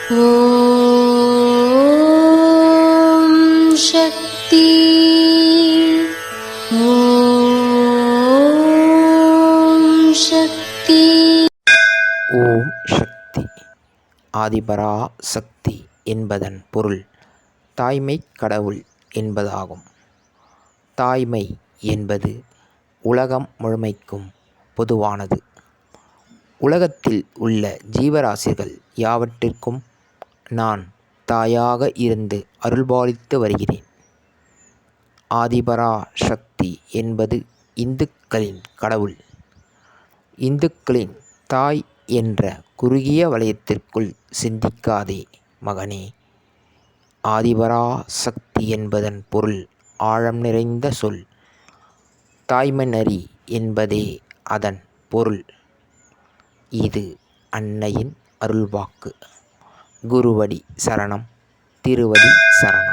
ஓம் சக்தி. ஓம் சக்தி. ஓம் சக்தி. ஆதிபரா சக்தி என்பதன் பொருள் தாய்மை கடவுள் என்பதாகும். தாய்மை என்பது உலகம் முழுமைக்கும் பொதுவானது. உலகத்தில் உள்ள ஜீவராசிகள் யாவற்றிற்கும் நான் தாயாக இருந்து அருள்பாலித்து வருகிறேன். ஆதிபரா சக்தி என்பது இந்துக்களின் கடவுள். இந்துக்களின் தாய் என்ற குறுகிய வளையத்திற்குள் சிந்திக்காதே மகனே. ஆதிபரா சக்தி என்பதன் பொருள் ஆழம் நிறைந்த சொல். தாய்மைநெறி என்பதே அதன் பொருள். இது அன்னையின் அருள்வாக்கு. குருவடி சரணம், திருவடி சரணம்.